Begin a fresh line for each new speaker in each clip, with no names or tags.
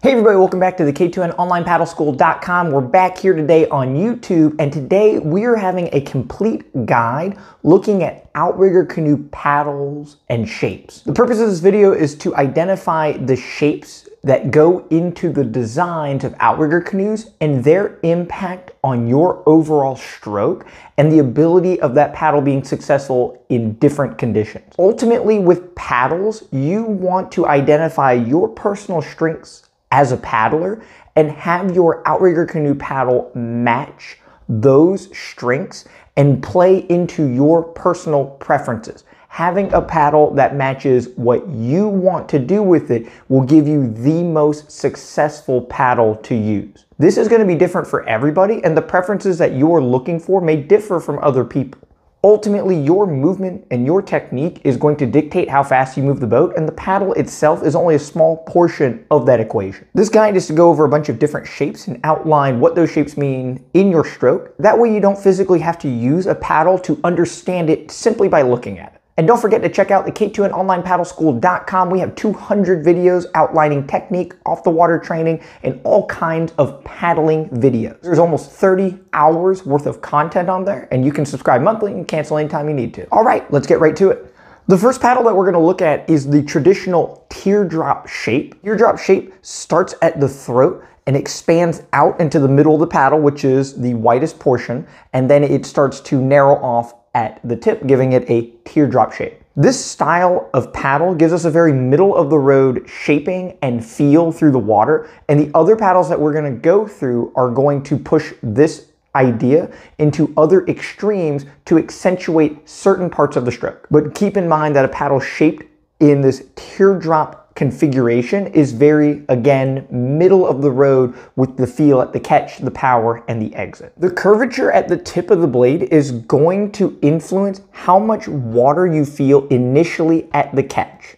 Hey everybody, welcome back to the K2NOnlinePaddleSchool.com. We're back here today on YouTube, and today we are having a complete guide looking at outrigger canoe paddles and shapes. The purpose of this video is to identify the shapes that go into the designs of outrigger canoes and their impact on your overall stroke and the ability of that paddle being successful in different conditions. Ultimately, with paddles, you want to identify your personal strengths as a paddler and have your outrigger canoe paddle match those strengths and play into your personal preferences. Having a paddle that matches what you want to do with it will give you the most successful paddle to use. This is going to be different for everybody, and the preferences that you're looking for may differ from other people. Ultimately, your movement and your technique is going to dictate how fast you move the boat, and the paddle itself is only a small portion of that equation. This guide is to go over a bunch of different shapes and outline what those shapes mean in your stroke. That way you don't physically have to use a paddle to understand it simply by looking at it. And don't forget to check out the K2NOnlinePaddleSchool.com. We have 200 videos outlining technique, off-the-water training, and all kinds of paddling videos. There's almost 30 hours worth of content on there, and you can subscribe monthly and cancel anytime you need to. All right, let's get right to it. The first paddle that we're going to look at is the traditional teardrop shape. Teardrop shape starts at the throat and expands out into the middle of the paddle, which is the widest portion, and then it starts to narrow off at the tip, giving it a teardrop shape. This style of paddle gives us a very middle of the road shaping and feel through the water, and the other paddles that we're going to go through are going to push this idea into other extremes to accentuate certain parts of the stroke. But keep in mind that a paddle shaped in this teardrop configuration is very, again, middle of the road with the feel at the catch, the power, and the exit. The curvature at the tip of the blade is going to influence how much water you feel initially at the catch.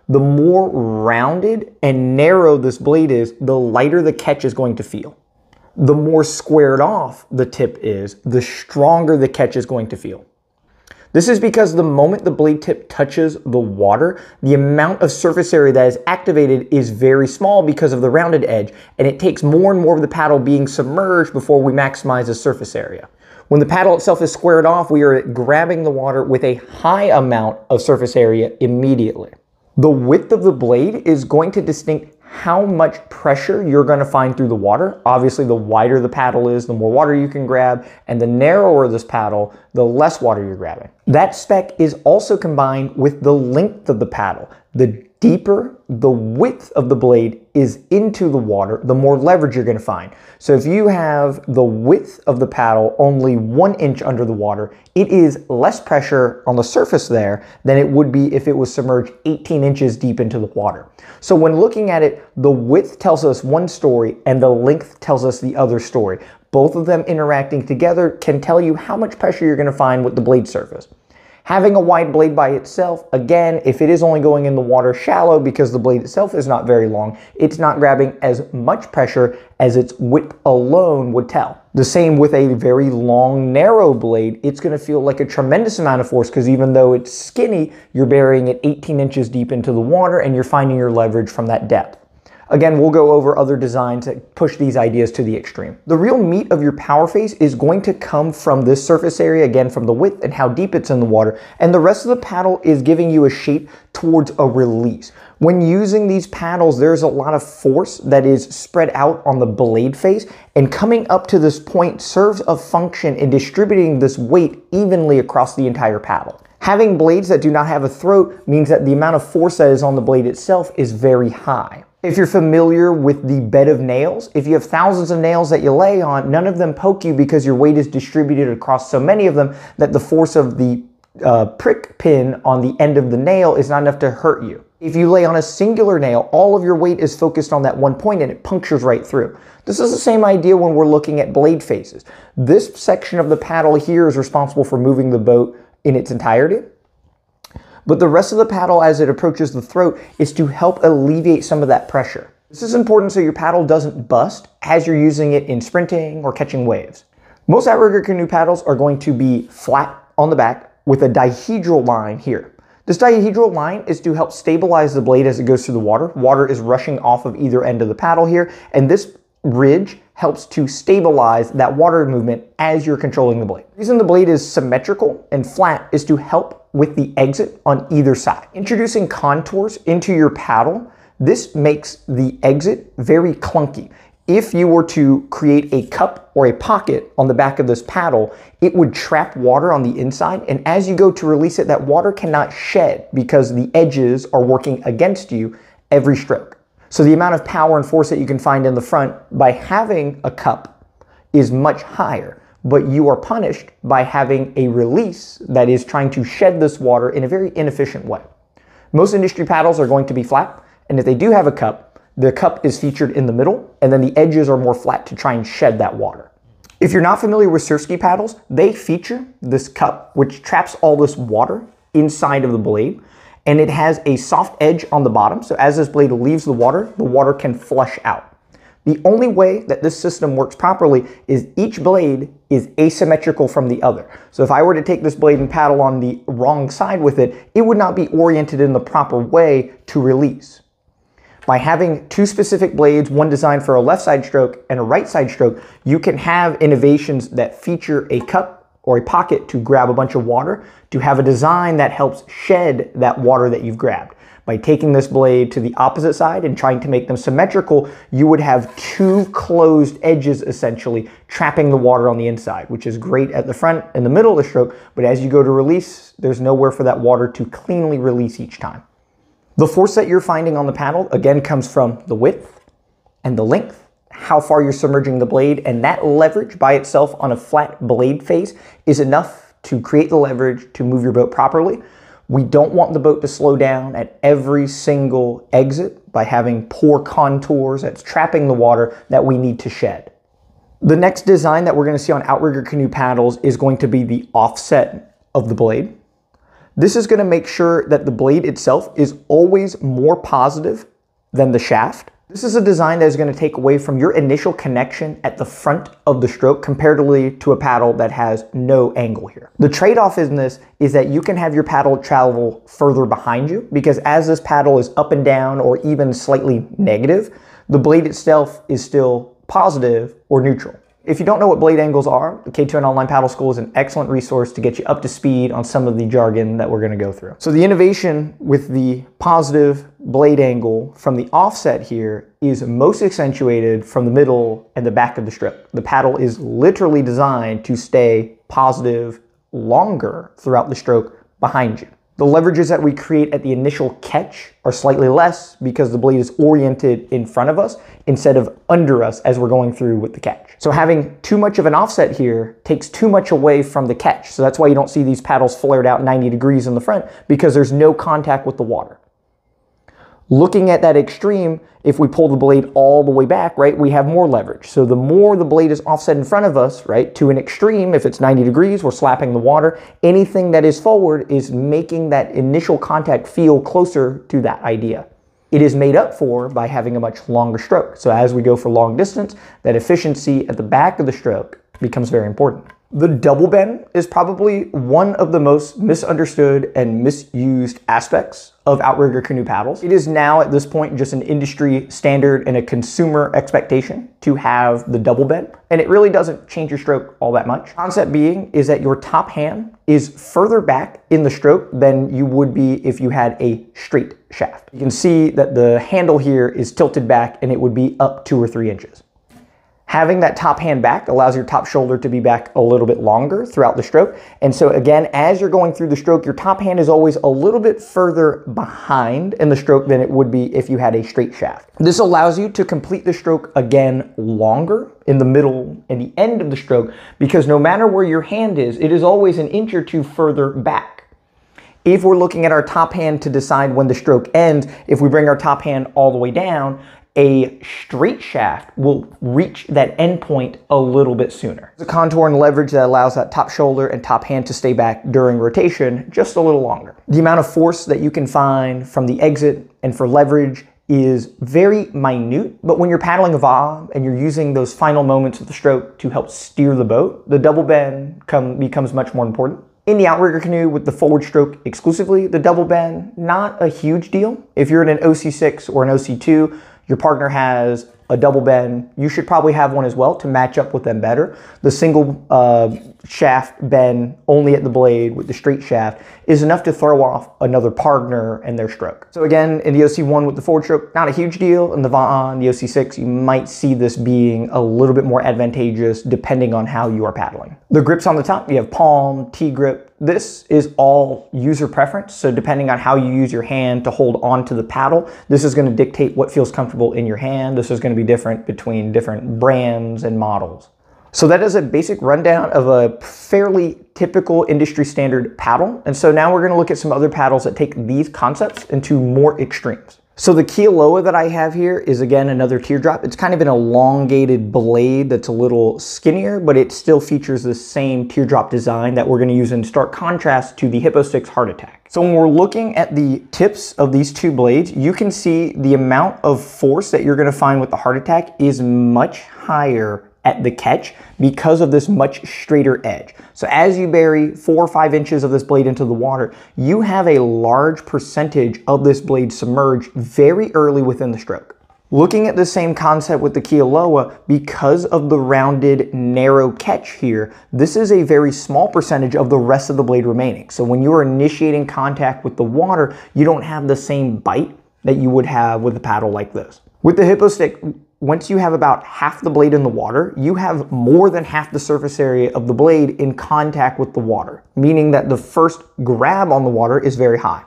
The more rounded and narrow this blade is, the lighter the catch is going to feel. The more squared off the tip is, the stronger the catch is going to feel. This is because the moment the blade tip touches the water, the amount of surface area that is activated is very small because of the rounded edge, and it takes more and more of the paddle being submerged before we maximize the surface area. When the paddle itself is squared off, we are grabbing the water with a high amount of surface area immediately. The width of the blade is going to distinct how much pressure you're going to find through the water. Obviously, the wider the paddle is, the more water you can grab, and the narrower this paddle, the less water you're grabbing. That spec is also combined with the length of the paddle. The deeper the width of the blade is into the water, the more leverage you're going to find. So if you have the width of the paddle only 1 inch under the water, it is less pressure on the surface there than it would be if it was submerged 18 inches deep into the water. So when looking at it, the width tells us one story and the length tells us the other story. Both of them interacting together can tell you how much pressure you're going to find with the blade surface. Having a wide blade by itself, again, if it is only going in the water shallow because the blade itself is not very long, it's not grabbing as much pressure as its width alone would tell. The same with a very long, narrow blade, it's going to feel like a tremendous amount of force because even though it's skinny, you're burying it 18 inches deep into the water and you're finding your leverage from that depth. Again, we'll go over other designs that push these ideas to the extreme. The real meat of your power face is going to come from this surface area, again, from the width and how deep it's in the water, and the rest of the paddle is giving you a shape towards a release. When using these paddles, there's a lot of force that is spread out on the blade face, and coming up to this point serves a function in distributing this weight evenly across the entire paddle. Having blades that do not have a throat means that the amount of force that is on the blade itself is very high. If you're familiar with the bed of nails, if you have thousands of nails that you lay on, none of them poke you because your weight is distributed across so many of them that the force of the prick pin on the end of the nail is not enough to hurt you. If you lay on a singular nail, all of your weight is focused on that one point and it punctures right through. This is the same idea when we're looking at blade faces. This section of the paddle here is responsible for moving the boat in its entirety. But the rest of the paddle as it approaches the throat is to help alleviate some of that pressure. This is important so your paddle doesn't bust as you're using it in sprinting or catching waves. Most outrigger canoe paddles are going to be flat on the back with a dihedral line here. This dihedral line is to help stabilize the blade as it goes through the water. Water is rushing off of either end of the paddle here, and this ridge helps to stabilize that water movement as you're controlling the blade. The reason the blade is symmetrical and flat is to help with the exit on either side. Introducing contours into your paddle, this makes the exit very clunky. If you were to create a cup or a pocket on the back of this paddle, it would trap water on the inside, and as you go to release it, that water cannot shed because the edges are working against you every stroke. So the amount of power and force that you can find in the front by having a cup is much higher, but you are punished by having a release that is trying to shed this water in a very inefficient way. Most industry paddles are going to be flat, and if they do have a cup, the cup is featured in the middle, and then the edges are more flat to try and shed that water. If you're not familiar with surf ski paddles, they feature this cup, which traps all this water inside of the blade, and it has a soft edge on the bottom, so as this blade leaves the water can flush out. The only way that this system works properly is each blade is asymmetrical from the other. So if I were to take this blade and paddle on the wrong side with it, it would not be oriented in the proper way to release. By having two specific blades, one designed for a left side stroke and a right side stroke, you can have innovations that feature a cup or a pocket to grab a bunch of water, to have a design that helps shed that water that you've grabbed. By taking this blade to the opposite side and trying to make them symmetrical, you would have two closed edges essentially trapping the water on the inside, which is great at the front and the middle of the stroke, but as you go to release, there's nowhere for that water to cleanly release each time. The force that you're finding on the paddle, again, comes from the width and the length, how far you're submerging the blade, and that leverage by itself on a flat blade face is enough to create the leverage to move your boat properly. We don't want the boat to slow down at every single exit by having poor contours that's trapping the water that we need to shed. The next design that we're going to see on Outrigger Canoe paddles is going to be the offset of the blade. This is going to make sure that the blade itself is always more positive than the shaft. This is a design that is going to take away from your initial connection at the front of the stroke comparatively to a paddle that has no angle here. The trade-off in this is that you can have your paddle travel further behind you, because as this paddle is up and down or even slightly negative, the blade itself is still positive or neutral. If you don't know what blade angles are, the K2N Online Paddle School is an excellent resource to get you up to speed on some of the jargon that we're going to go through. So the innovation with the positive blade angle from the offset here is most accentuated from the middle and the back of the stroke. The paddle is literally designed to stay positive longer throughout the stroke behind you. The leverages that we create at the initial catch are slightly less because the blade is oriented in front of us instead of under us as we're going through with the catch. So having too much of an offset here takes too much away from the catch. So that's why you don't see these paddles flared out 90 degrees in the front, because there's no contact with the water. Looking at that extreme, if we pull the blade all the way back, right, we have more leverage. So the more the blade is offset in front of us, right, to an extreme, if it's 90 degrees, we're slapping the water. Anything that is forward is making that initial contact feel closer to that idea. It is made up for by having a much longer stroke. So as we go for long distance, that efficiency at the back of the stroke becomes very important. The double bend is probably one of the most misunderstood and misused aspects of Outrigger Canoe paddles. It is now at this point just an industry standard and a consumer expectation to have the double bend, and it really doesn't change your stroke all that much. Concept being is that your top hand is further back in the stroke than you would be if you had a straight shaft. You can see that the handle here is tilted back and it would be up 2 or 3 inches. Having that top hand back allows your top shoulder to be back a little bit longer throughout the stroke. And so again, as you're going through the stroke, your top hand is always a little bit further behind in the stroke than it would be if you had a straight shaft. This allows you to complete the stroke again longer in the middle and the end of the stroke, because no matter where your hand is, it is always an inch or two further back. If we're looking at our top hand to decide when the stroke ends, if we bring our top hand all the way down, a straight shaft will reach that end point a little bit sooner. The contour and leverage that allows that top shoulder and top hand to stay back during rotation just a little longer. The amount of force that you can find from the exit and for leverage is very minute, but when you're paddling a vob and you're using those final moments of the stroke to help steer the boat, the double bend becomes much more important. In the Outrigger Canoe with the forward stroke exclusively, the double bend, not a huge deal. If you're in an OC6 or an OC2, your partner has a double bend, you should probably have one as well to match up with them better. The single shaft bend only at the blade with the straight shaft is enough to throw off another partner and their stroke. So again, in the OC1 with the forward stroke, not a huge deal. In the Va'an, the OC6, you might see this being a little bit more advantageous depending on how you are paddling. The grips on the top, you have palm, T-grip. This is all user preference. So depending on how you use your hand to hold onto the paddle, this is going to dictate what feels comfortable in your hand. This is going to be different between different brands and models. So that is a basic rundown of a fairly typical industry standard paddle. And so now we're going to look at some other paddles that take these concepts into more extremes. So the Kealoha that I have here is again another teardrop. It's kind of an elongated blade that's a little skinnier, but it still features the same teardrop design that we're going to use in stark contrast to the Hippo Stick's Heart Attack. So when we're looking at the tips of these two blades, you can see the amount of force that you're going to find with the Heart Attack is much higher at the catch because of this much straighter edge. So as you bury 4 or 5 inches of this blade into the water, you have a large percentage of this blade submerged very early within the stroke. Looking at the same concept with the Kealoha, because of the rounded, narrow catch here, this is a very small percentage of the rest of the blade remaining. So when you are initiating contact with the water, you don't have the same bite that you would have with a paddle like this. With the Hippo Stick, once you have about half the blade in the water, you have more than half the surface area of the blade in contact with the water, meaning that the first grab on the water is very high.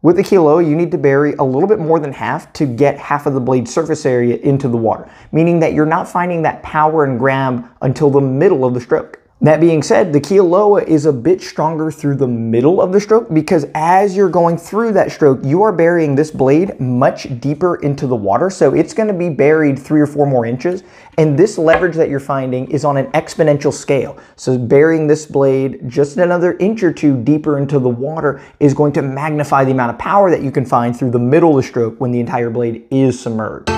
With the Kealoha, you need to bury a little bit more than half to get half of the blade surface area into the water, meaning that you're not finding that power and grab until the middle of the stroke. That being said, the Kealoha is a bit stronger through the middle of the stroke because as you're going through that stroke, you are burying this blade much deeper into the water. So it's going to be buried 3 or 4 more inches. And this leverage that you're finding is on an exponential scale. So burying this blade just another inch or 2 deeper into the water is going to magnify the amount of power that you can find through the middle of the stroke when the entire blade is submerged.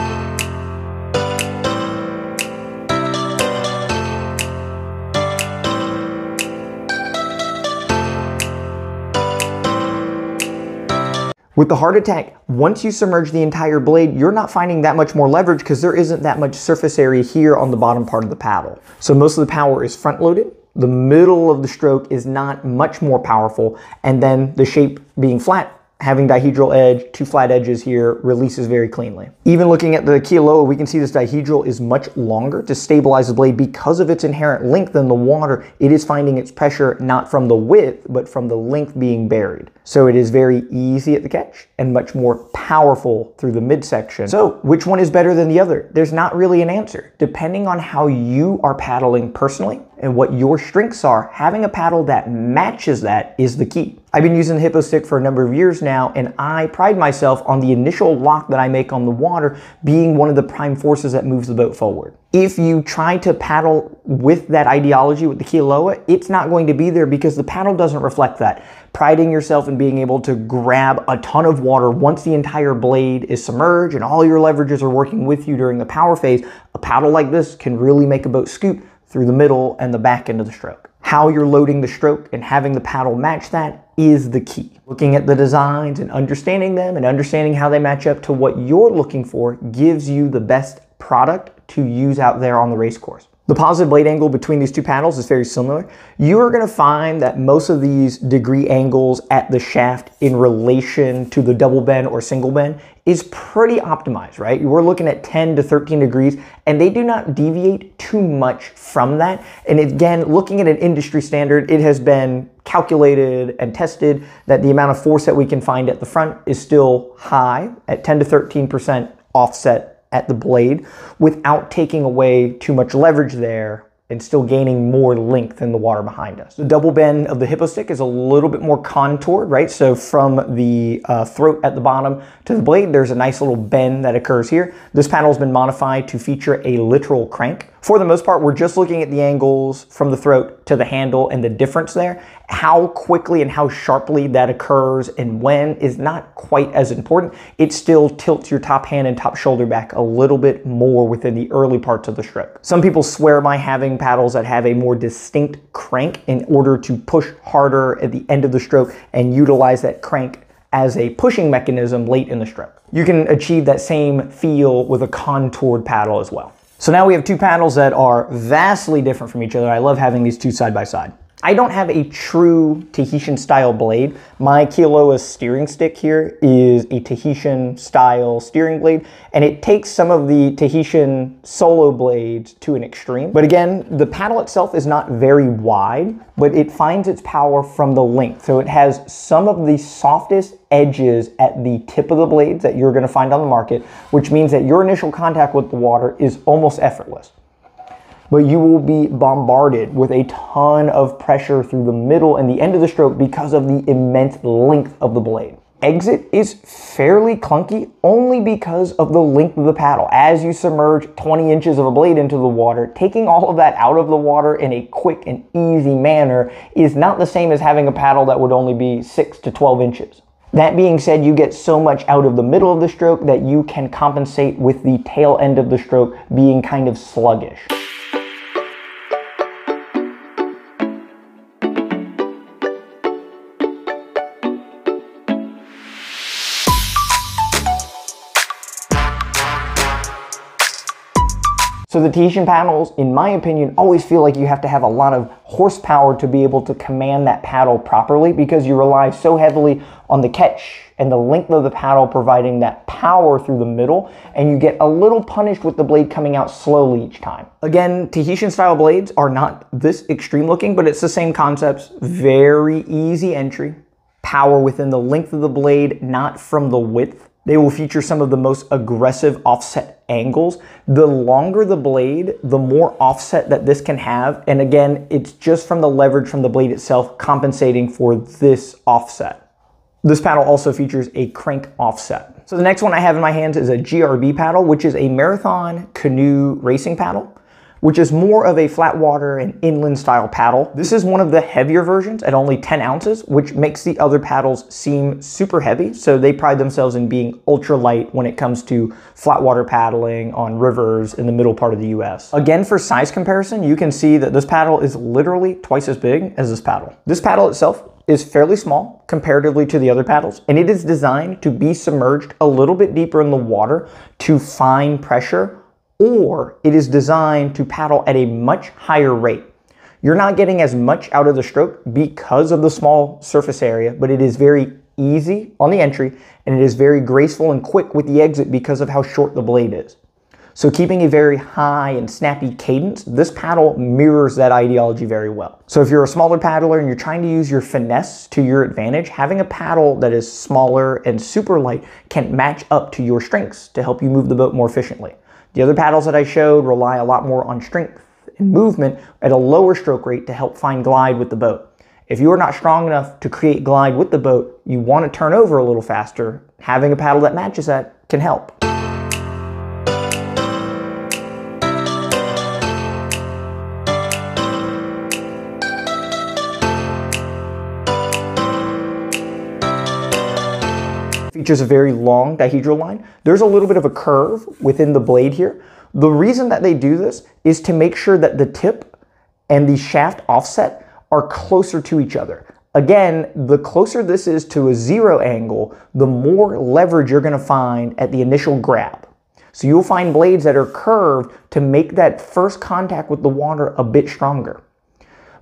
With the Heart Attack, once you submerge the entire blade, you're not finding that much more leverage because there isn't that much surface area here on the bottom part of the paddle. So most of the power is front loaded. The middle of the stroke is not much more powerful. And then the shape being flat, having dihedral edge, 2 flat edges here, releases very cleanly. Even looking at the Kealoha, we can see this dihedral is much longer to stabilize the blade because of its inherent length in the water. It is finding its pressure not from the width, but from the length being buried. So it is very easy at the catch and much more powerful through the midsection. So which one is better than the other? There's not really an answer. Depending on how you are paddling personally and what your strengths are, having a paddle that matches that is the key. I've been using the Hippo Stick for a number of years now, and I pride myself on the initial lock that I make on the water being one of the prime forces that moves the boat forward. If you try to paddle with that ideology with the Kealoha, it's not going to be there because the paddle doesn't reflect that. Priding yourself in being able to grab a ton of water once the entire blade is submerged and all your leverages are working with you during the power phase, a paddle like this can really make a boat scoot through the middle and the back end of the stroke. How you're loading the stroke and having the paddle match that is the key. Looking at the designs and understanding them and understanding how they match up to what you're looking for gives you the best product to use out there on the race course. The positive blade angle between these two paddles is very similar. You are going to find that most of these degree angles at the shaft in relation to the double bend or single bend is pretty optimized, right? We're looking at 10 to 13 degrees and they do not deviate too much from that. And again, looking at an industry standard, it has been calculated and tested that the amount of force that we can find at the front is still high at 10 to 13% offset at the blade without taking away too much leverage there and still gaining more length in the water behind us. The double bend of the Hippo Stick is a little bit more contoured, right? So from the throat at the bottom to the blade, there's a nice little bend that occurs here. This paddle has been modified to feature a literal crank, For the most part, we're just looking at the angles from the throat to the handle, and the difference there. How quickly and how sharply that occurs and when is not quite as important. It still tilts your top hand and top shoulder back a little bit more within the early parts of the stroke. Some people swear by having paddles that have a more distinct crank in order to push harder at the end of the stroke and utilize that crank as a pushing mechanism late in the stroke. You can achieve that same feel with a contoured paddle as well. So now we have two paddles that are vastly different from each other. I love having these two side by side. I don't have a true Tahitian style blade. My Kealoha steering stick here is a Tahitian style steering blade, and it takes some of the Tahitian solo blades to an extreme. But again, the paddle itself is not very wide, but it finds its power from the length. So it has some of the softest edges at the tip of the blades that you're gonna find on the market, which means that your initial contact with the water is almost effortless. But you will be bombarded with a ton of pressure through the middle and the end of the stroke because of the immense length of the blade. Exit is fairly clunky only because of the length of the paddle. As you submerge 20 inches of a blade into the water, taking all of that out of the water in a quick and easy manner is not the same as having a paddle that would only be 6 to 12 inches. That being said, you get so much out of the middle of the stroke that you can compensate with the tail end of the stroke being kind of sluggish. So the Tahitian paddles, in my opinion, always feel like you have to have a lot of horsepower to be able to command that paddle properly because you rely so heavily on the catch and the length of the paddle providing that power through the middle, and you get a little punished with the blade coming out slowly each time. Again, Tahitian style blades are not this extreme looking, but it's the same concepts. Very easy entry, power within the length of the blade, not from the width. They will feature some of the most aggressive offset angles. The longer the blade, the more offset that this can have. And again, it's just from the leverage from the blade itself compensating for this offset. This paddle also features a crank offset. So the next one I have in my hands is a GRB paddle, which is a marathon canoe racing paddle, which is more of a flat water and inland style paddle. This is one of the heavier versions at only 10 ounces, which makes the other paddles seem super heavy. So they pride themselves in being ultra light when it comes to flat water paddling on rivers in the middle part of the US. Again, for size comparison, you can see that this paddle is literally twice as big as this paddle. This paddle itself is fairly small comparatively to the other paddles, and it is designed to be submerged a little bit deeper in the water to find pressure, or it is designed to paddle at a much higher rate. You're not getting as much out of the stroke because of the small surface area, but it is very easy on the entry, and it is very graceful and quick with the exit because of how short the blade is. So keeping a very high and snappy cadence, this paddle mirrors that ideology very well. So if you're a smaller paddler and you're trying to use your finesse to your advantage, having a paddle that is smaller and super light can match up to your strengths to help you move the boat more efficiently. The other paddles that I showed rely a lot more on strength and movement at a lower stroke rate to help find glide with the boat. If you are not strong enough to create glide with the boat, you want to turn over a little faster, having a paddle that matches that can help. Features a very long dihedral line. There's a little bit of a curve within the blade here. The reason that they do this is to make sure that the tip and the shaft offset are closer to each other. Again, the closer this is to a zero angle, the more leverage you're going to find at the initial grab. So you'll find blades that are curved to make that first contact with the water a bit stronger.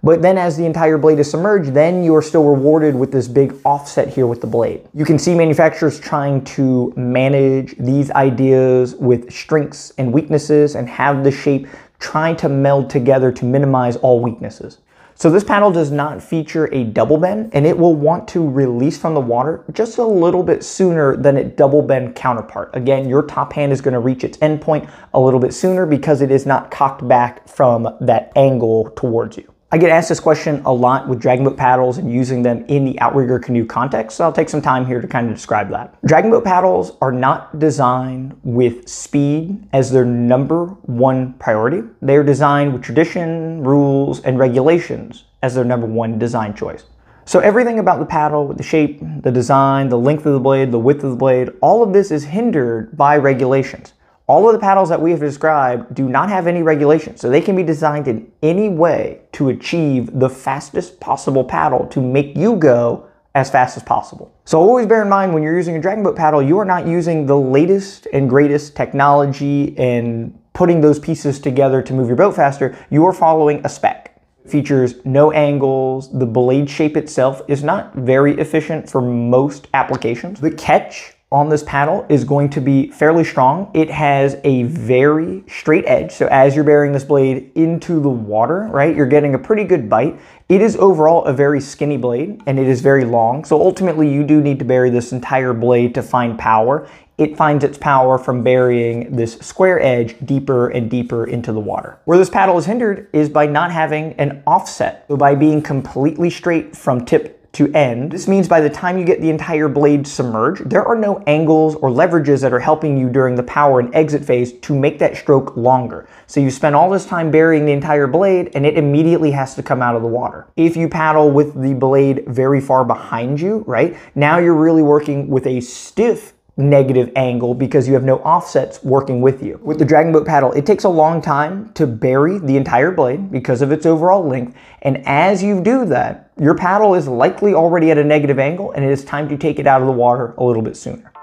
But then as the entire blade is submerged, then you are still rewarded with this big offset here with the blade. You can see manufacturers trying to manage these ideas with strengths and weaknesses and have the shape trying to meld together to minimize all weaknesses. So this paddle does not feature a double bend, and it will want to release from the water just a little bit sooner than its double bend counterpart. Again, your top hand is going to reach its end point a little bit sooner because it is not cocked back from that angle towards you. I get asked this question a lot with dragon boat paddles and using them in the Outrigger Canoe context, so I'll take some time here to kind of describe that. Dragon boat paddles are not designed with speed as their #1 priority. They are designed with tradition, rules, and regulations as their #1 design choice. So everything about the paddle, with the shape, the design, the length of the blade, the width of the blade, all of this is hindered by regulations. All of the paddles that we have described do not have any regulations, so they can be designed in any way to achieve the fastest possible paddle to make you go as fast as possible. So always bear in mind when you're using a dragon boat paddle, you are not using the latest and greatest technology and putting those pieces together to move your boat faster. You are following a spec. It features no angles. The blade shape itself is not very efficient for most applications. The catch on this paddle is going to be fairly strong. It has a very straight edge. So as you're bearing this blade into the water, right, you're getting a pretty good bite. It is overall a very skinny blade and it is very long. So ultimately you do need to bury this entire blade to find power. It finds its power from burying this square edge deeper and deeper into the water. Where this paddle is hindered is by not having an offset. So by being completely straight from tip to end. This means by the time you get the entire blade submerged, there are no angles or leverages that are helping you during the power and exit phase to make that stroke longer. So you spend all this time burying the entire blade and it immediately has to come out of the water. If you paddle with the blade very far behind you, right, now you're really working with a stiff negative angle because you have no offsets working with you. With the dragon boat paddle, it takes a long time to bury the entire blade because of its overall length. And as you do that, your paddle is likely already at a negative angle and it is time to take it out of the water a little bit sooner.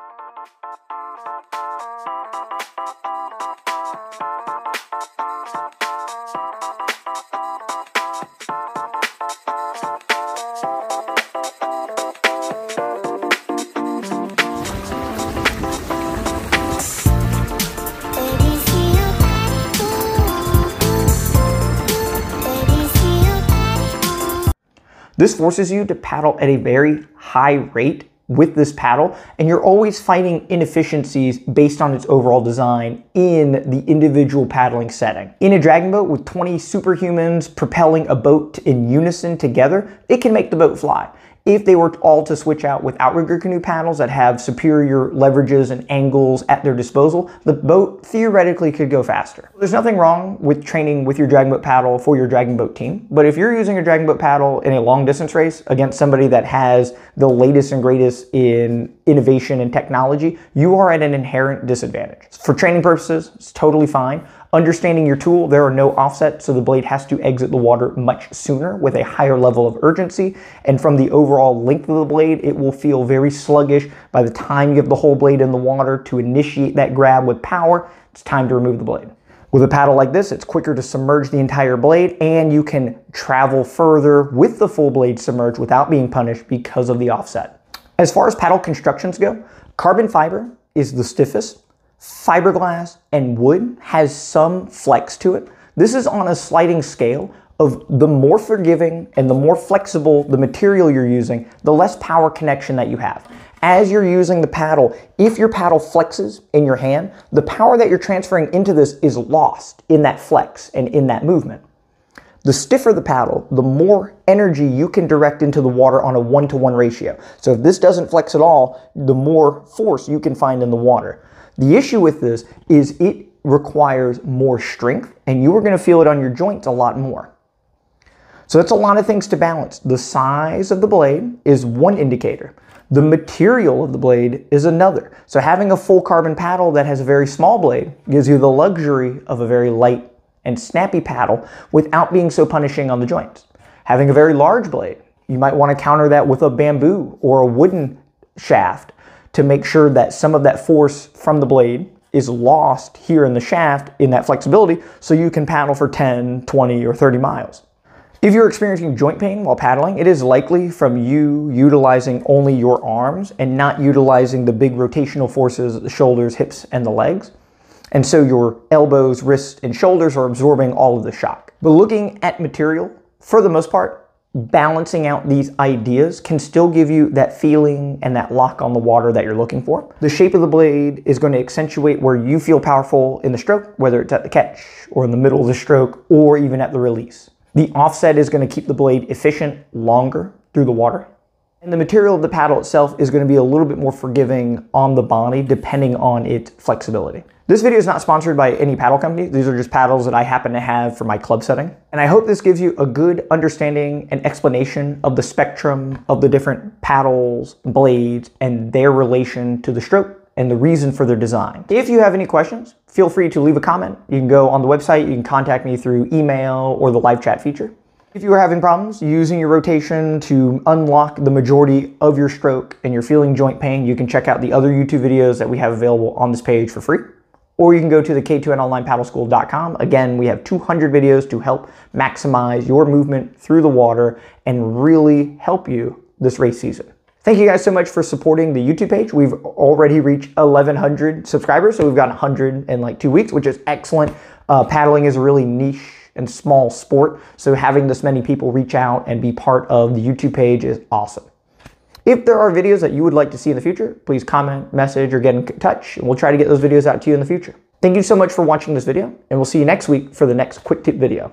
This forces you to paddle at a very high rate with this paddle, and you're always fighting inefficiencies based on its overall design in the individual paddling setting. In a dragon boat with 20 superhumans propelling a boat in unison together, it can make the boat fly. If they were all to switch out with Outrigger Canoe paddles that have superior leverages and angles at their disposal, the boat theoretically could go faster. There's nothing wrong with training with your dragon boat paddle for your dragon boat team, but if you're using a dragon boat paddle in a long distance race against somebody that has the latest and greatest in innovation and technology, you are at an inherent disadvantage. For training purposes, it's totally fine. Understanding your tool, there are no offsets, so the blade has to exit the water much sooner with a higher level of urgency. And from the overall length of the blade, it will feel very sluggish. By the time you have the whole blade in the water to initiate that grab with power, it's time to remove the blade. With a paddle like this, it's quicker to submerge the entire blade and you can travel further with the full blade submerged without being punished because of the offset. As far as paddle constructions go, carbon fiber is the stiffest. Fiberglass and wood has some flex to it. This is on a sliding scale of the more forgiving and the more flexible the material you're using, the less power connection that you have. As you're using the paddle, if your paddle flexes in your hand, the power that you're transferring into this is lost in that flex and in that movement. The stiffer the paddle, the more energy you can direct into the water on a 1-to-1 ratio. So if this doesn't flex at all, the more force you can find in the water. The issue with this is it requires more strength and you are going to feel it on your joints a lot more. So that's a lot of things to balance. The size of the blade is one indicator. The material of the blade is another. So having a full carbon paddle that has a very small blade gives you the luxury of a very light and snappy paddle without being so punishing on the joints. Having a very large blade, you might want to counter that with a bamboo or a wooden shaft to make sure that some of that force from the blade is lost here in the shaft in that flexibility so you can paddle for 10, 20, or 30 miles. If you're experiencing joint pain while paddling, it is likely from you utilizing only your arms and not utilizing the big rotational forces of the shoulders, hips, and the legs. And so your elbows, wrists, and shoulders are absorbing all of the shock. But looking at material, for the most part, balancing out these ideas can still give you that feeling and that lock on the water that you're looking for. The shape of the blade is going to accentuate where you feel powerful in the stroke, whether it's at the catch or in the middle of the stroke or even at the release. The offset is going to keep the blade efficient longer through the water. And the material of the paddle itself is going to be a little bit more forgiving on the body depending on its flexibility. This video is not sponsored by any paddle company. These are just paddles that I happen to have for my club setting. And I hope this gives you a good understanding and explanation of the spectrum of the different paddles, blades, and their relation to the stroke and the reason for their design. If you have any questions, feel free to leave a comment. You can go on the website, you can contact me through email or the live chat feature. If you are having problems using your rotation to unlock the majority of your stroke and you're feeling joint pain, you can check out the other YouTube videos that we have available on this page for free. Or you can go to the K2NOnlinePaddleSchool.com. Again, we have 200 videos to help maximize your movement through the water and really help you this race season. Thank you guys so much for supporting the YouTube page. We've already reached 1,100 subscribers, so we've got 100 in like 2 weeks, which is excellent. Paddling is a really niche and small sport, so having this many people reach out and be part of the YouTube page is awesome. If there are videos that you would like to see in the future, please comment, message, or get in touch, and we'll try to get those videos out to you in the future. Thank you so much for watching this video, and we'll see you next week for the next quick tip video.